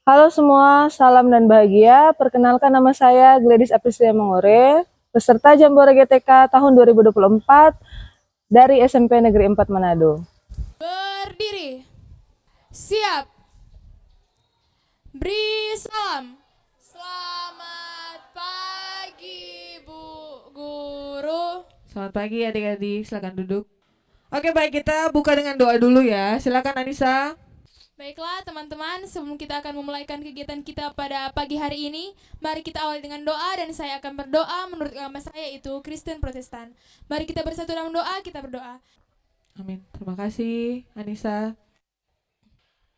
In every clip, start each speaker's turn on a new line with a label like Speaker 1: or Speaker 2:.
Speaker 1: Halo semua, salam dan bahagia. Perkenalkan nama saya Gladys Aprisia Mangore, peserta Jambore GTK tahun 2024 dari SMP Negeri 4 Manado.
Speaker 2: Berdiri. Siap. Beri salam. Selamat pagi, Bu Guru.
Speaker 3: Selamat pagi adik-adik, silakan duduk. Oke, baik, kita buka dengan doa dulu ya. Silakan Anissa.
Speaker 2: Baiklah teman-teman, sebelum kita akan memulaikan kegiatan kita pada pagi hari ini, mari kita awali dengan doa dan saya akan berdoa menurut agama saya yaitu Kristen Protestan. Mari kita bersatu dalam doa, kita berdoa.
Speaker 3: Amin. Terima kasih Anissa.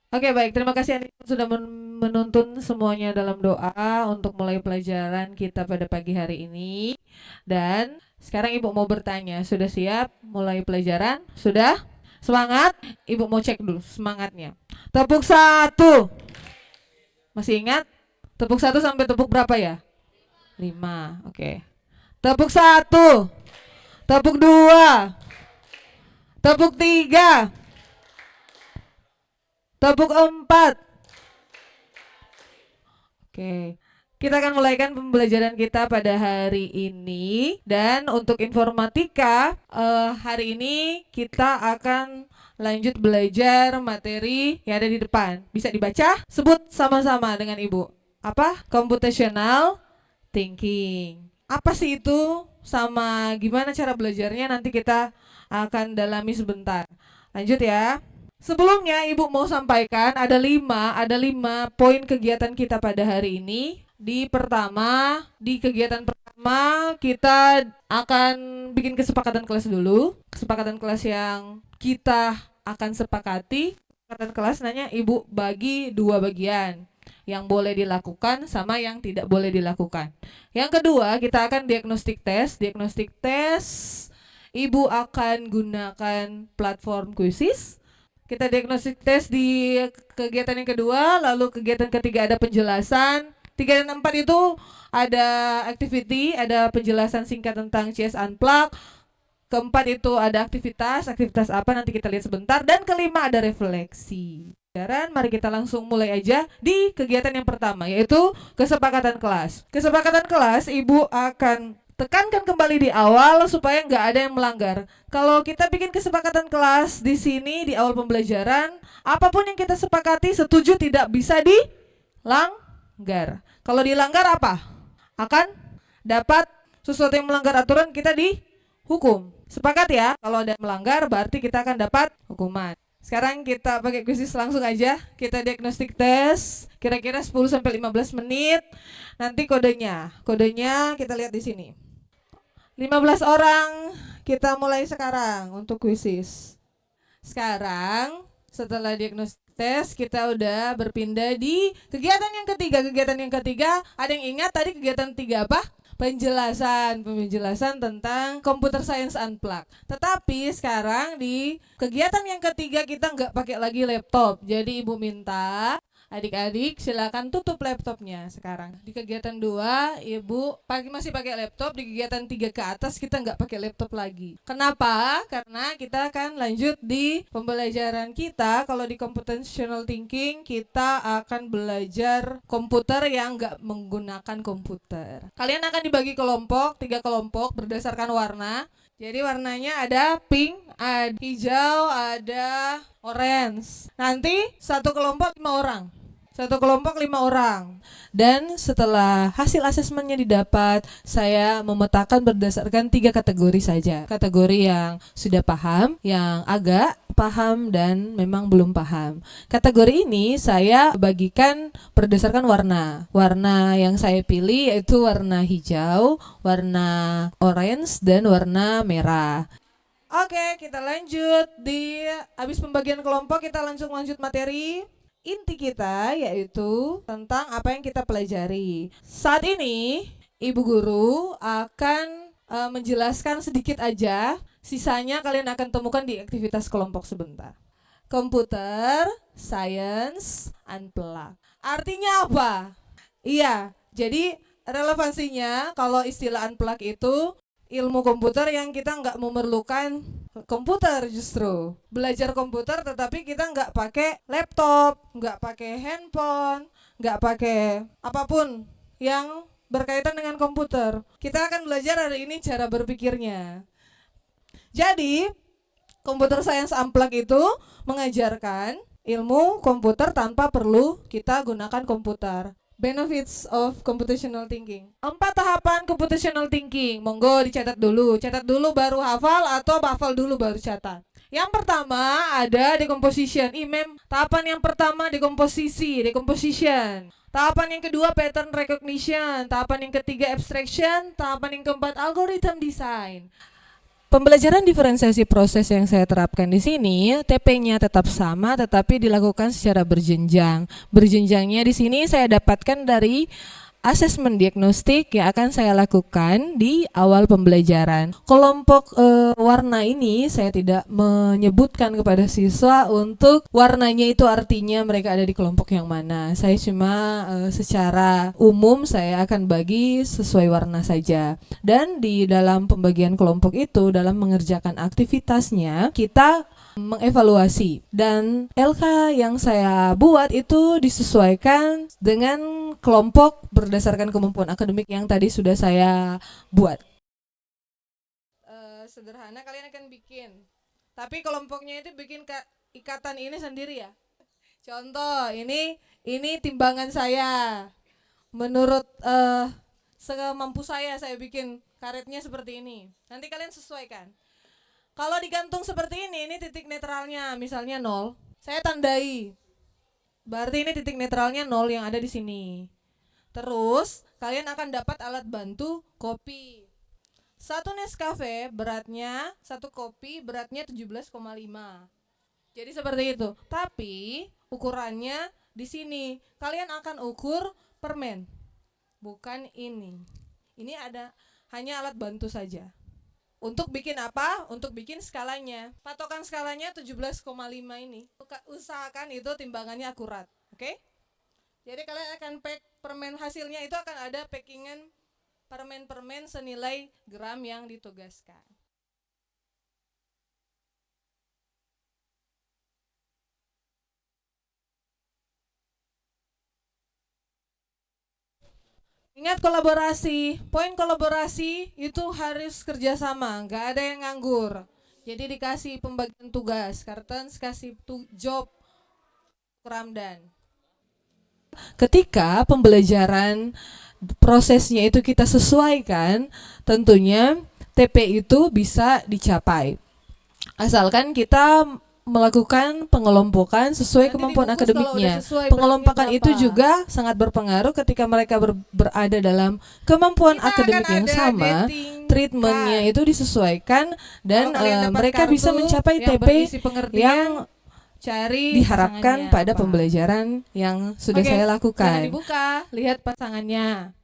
Speaker 3: Oke, baik, terima kasih Anissa sudah menuntun semuanya dalam doa untuk mulai pelajaran kita pada pagi hari ini. Dan sekarang Ibu mau bertanya, sudah siap mulai pelajaran? Sudah? Semangat? Ibu mau cek dulu semangatnya. Tepuk 1. Masih ingat? Tepuk 1 sampai tepuk berapa ya? 5. Oke. Tepuk 1. Tepuk 2. Tepuk 3. Tepuk 4. Oke. Kita akan mulaikan pembelajaran kita pada hari ini. Dan untuk informatika, hari ini kita akan lanjut belajar materi yang ada di depan. Bisa dibaca? Sebut sama-sama dengan Ibu. Apa? Computational thinking. Apa sih itu? Sama gimana cara belajarnya nanti kita akan dalami sebentar. Lanjut ya. Sebelumnya Ibu mau sampaikan ada 5 poin kegiatan kita pada hari ini. Di kegiatan pertama kita akan bikin kesepakatan kelas dulu. Kesepakatan kelas yang kita akan sepakati. Kesepakatan kelas nanya Ibu bagi 2 bagian. Yang boleh dilakukan sama yang tidak boleh dilakukan. Yang kedua kita akan diagnostik tes. Diagnostik tes Ibu akan gunakan platform Quizzes. Kita diagnostik tes di kegiatan yang kedua, lalu kegiatan ketiga ada penjelasan. 3 dan 4 itu ada activity, ada penjelasan singkat tentang CS Unplug. Keempat itu ada aktivitas apa nanti kita lihat sebentar. Dan kelima ada refleksi. Dan mari kita langsung mulai aja di kegiatan yang pertama, yaitu kesepakatan kelas. Kesepakatan kelas Ibu akan tekankan kembali di awal supaya nggak ada yang melanggar. Kalau kita bikin kesepakatan kelas di sini di awal pembelajaran, apapun yang kita sepakati setuju tidak bisa dilanggar. Kalau dilanggar apa? Akan dapat sesuatu yang melanggar aturan, kita dihukum. Sepakat ya? Kalau ada yang melanggar berarti kita akan dapat hukuman. Sekarang kita pakai quizzes langsung aja. Kita diagnostik tes kira-kira 10 sampai 15 menit. Nanti kodenya kita lihat di sini. 15 orang, kita mulai sekarang untuk quizzes. Sekarang setelah diagnostik tes kita udah berpindah di kegiatan yang ketiga. Kegiatan yang ketiga, ada yang ingat tadi kegiatan 3 apa? Penjelasan tentang Computer Science Unplugged. Tetapi sekarang di kegiatan yang ketiga kita nggak pakai lagi laptop. Jadi Ibu minta adik-adik silakan tutup laptopnya sekarang. Di kegiatan 2 Ibu masih pakai laptop, di kegiatan 3 ke atas kita nggak pakai laptop lagi. Kenapa? Karena kita akan lanjut di pembelajaran kita. Kalau di computational thinking kita akan belajar komputer yang nggak menggunakan komputer. Kalian akan dibagi kelompok, 3 kelompok berdasarkan warna. Jadi warnanya ada pink, ada hijau, ada orange. Nanti satu kelompok 5 orang. Satu kelompok 5 orang. Dan setelah hasil asesmennya didapat, saya memetakan berdasarkan 3 kategori saja. Kategori yang sudah paham, yang agak paham, dan memang belum paham. Kategori ini saya bagikan berdasarkan warna. Warna yang saya pilih yaitu warna hijau, warna orange, dan warna merah. Oke, kita lanjut. Habis pembagian kelompok kita langsung lanjut materi. Inti kita yaitu tentang apa yang kita pelajari. Saat ini Ibu Guru akan menjelaskan sedikit aja. Sisanya kalian akan temukan di aktivitas kelompok sebentar. Computer Science Unplugged. Artinya apa? Iya, jadi relevansinya kalau istilah unplug itu ilmu komputer yang kita nggak memerlukan komputer, justru belajar komputer tetapi kita nggak pakai laptop, nggak pakai handphone, nggak pakai apapun yang berkaitan dengan komputer. Kita akan belajar hari ini cara berpikirnya. Jadi, Computer Science Unplugged itu mengajarkan ilmu komputer tanpa perlu kita gunakan komputer. Benefits of computational thinking. 4 tahapan computational thinking. Monggo dicatat dulu. Catat dulu baru hafal atau hafal dulu baru catat. Yang pertama ada decomposition. Tahapan yang pertama decomposition. Tahapan yang kedua pattern recognition. Tahapan yang ketiga abstraction. Tahapan yang keempat algorithm design. Pembelajaran diferensiasi proses yang saya terapkan di sini, TP-nya tetap sama tetapi dilakukan secara berjenjang. Berjenjangnya di sini saya dapatkan dari asesmen diagnostik yang akan saya lakukan di awal pembelajaran. Kelompok warna ini saya tidak menyebutkan kepada siswa untuk warnanya itu artinya mereka ada di kelompok yang mana. Saya cuma secara umum saya akan bagi sesuai warna saja. Dan di dalam pembagian kelompok itu, dalam mengerjakan aktivitasnya, kita mengevaluasi, dan LK yang saya buat itu disesuaikan dengan kelompok berdasarkan kemampuan akademik yang tadi sudah saya buat. Sederhana kalian akan bikin, tapi kelompoknya itu bikin ikatan ini sendiri ya. Contoh, ini timbangan saya. Menurut semampu saya bikin karetnya seperti ini. Nanti kalian sesuaikan. Kalau digantung seperti ini titik netralnya misalnya 0. Saya tandai. Berarti ini titik netralnya 0 yang ada di sini. Terus kalian akan dapat alat bantu kopi. Satu Nescafe beratnya, satu kopi beratnya 17,5. Jadi seperti itu. Tapi ukurannya di sini. Kalian akan ukur permen. Bukan ini. Ini ada hanya alat bantu saja. Untuk bikin apa? Untuk bikin skalanya. Patokan skalanya 17,5 ini. Usahakan itu timbangannya akurat. Oke? Jadi kalian akan pack permen, hasilnya itu akan ada packingan permen-permen senilai gram yang ditugaskan. Ingat kolaborasi, poin kolaborasi itu harus kerjasama, nggak ada yang nganggur. Jadi dikasih pembagian tugas, Kartens kasih job Ramdan. Ketika pembelajaran prosesnya itu kita sesuaikan, tentunya TP itu bisa dicapai. Asalkan kita melakukan pengelompokan sesuai kemampuan akademiknya. Pengelompokan itu juga sangat berpengaruh ketika mereka berada dalam kemampuan akademik yang sama. Treatmentnya itu disesuaikan dan mereka bisa mencapai TP yang diharapkan pada pembelajaran yang sudah saya lakukan. Dibuka, lihat pasangannya.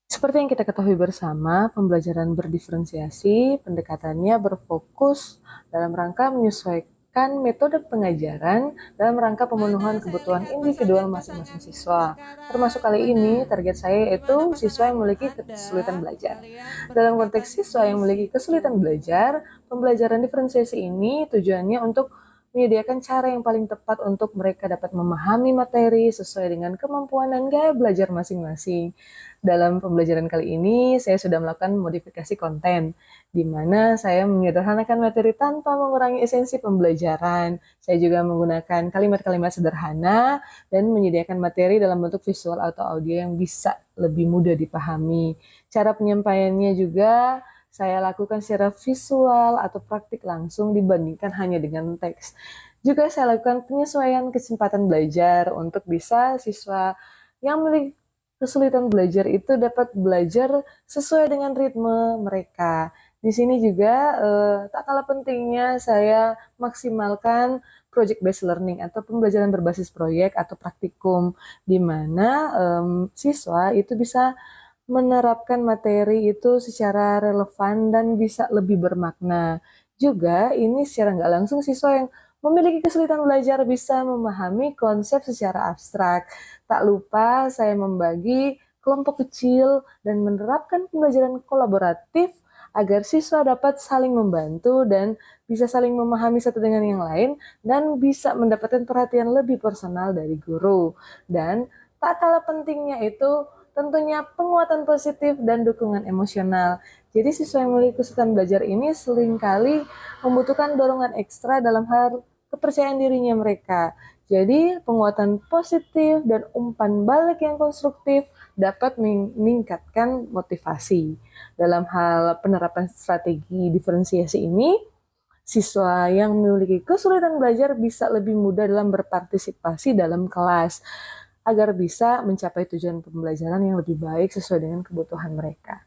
Speaker 1: Seperti yang kita ketahui bersama, pembelajaran berdiferensiasi, pendekatannya berfokus dalam rangka menyesuaikan metode pengajaran dalam rangka pemenuhan kebutuhan individual masing-masing siswa. Termasuk kali ini, target saya yaitu siswa yang memiliki kesulitan belajar. Dalam konteks siswa yang memiliki kesulitan belajar, pembelajaran diferensiasi ini tujuannya untuk menyediakan cara yang paling tepat untuk mereka dapat memahami materi sesuai dengan kemampuan dan gaya belajar masing-masing. Dalam pembelajaran kali ini, saya sudah melakukan modifikasi konten, di mana saya menyederhanakan materi tanpa mengurangi esensi pembelajaran. Saya juga menggunakan kalimat-kalimat sederhana dan menyediakan materi dalam bentuk visual atau audio yang bisa lebih mudah dipahami. Cara penyampaiannya juga saya lakukan secara visual atau praktik langsung dibandingkan hanya dengan teks. Juga saya lakukan penyesuaian kesempatan belajar untuk bisa siswa yang memiliki kesulitan belajar itu dapat belajar sesuai dengan ritme mereka. Di sini juga tak kalah pentingnya saya maksimalkan project based learning atau pembelajaran berbasis proyek atau praktikum, di mana siswa itu bisa menerapkan materi itu secara relevan dan bisa lebih bermakna. Juga ini secara nggak langsung siswa yang memiliki kesulitan belajar bisa memahami konsep secara abstrak. Tak lupa saya membagi kelompok kecil dan menerapkan pembelajaran kolaboratif agar siswa dapat saling membantu dan bisa saling memahami satu dengan yang lain dan bisa mendapatkan perhatian lebih personal dari guru. Dan tak kalah pentingnya itu tentunya penguatan positif dan dukungan emosional. Jadi siswa yang memiliki kesulitan belajar ini seringkali membutuhkan dorongan ekstra dalam hal kepercayaan dirinya mereka. Jadi penguatan positif dan umpan balik yang konstruktif dapat meningkatkan motivasi. Dalam hal penerapan strategi diferensiasi ini, siswa yang memiliki kesulitan belajar bisa lebih mudah dalam berpartisipasi dalam kelas agar bisa mencapai tujuan pembelajaran yang lebih baik sesuai dengan kebutuhan mereka.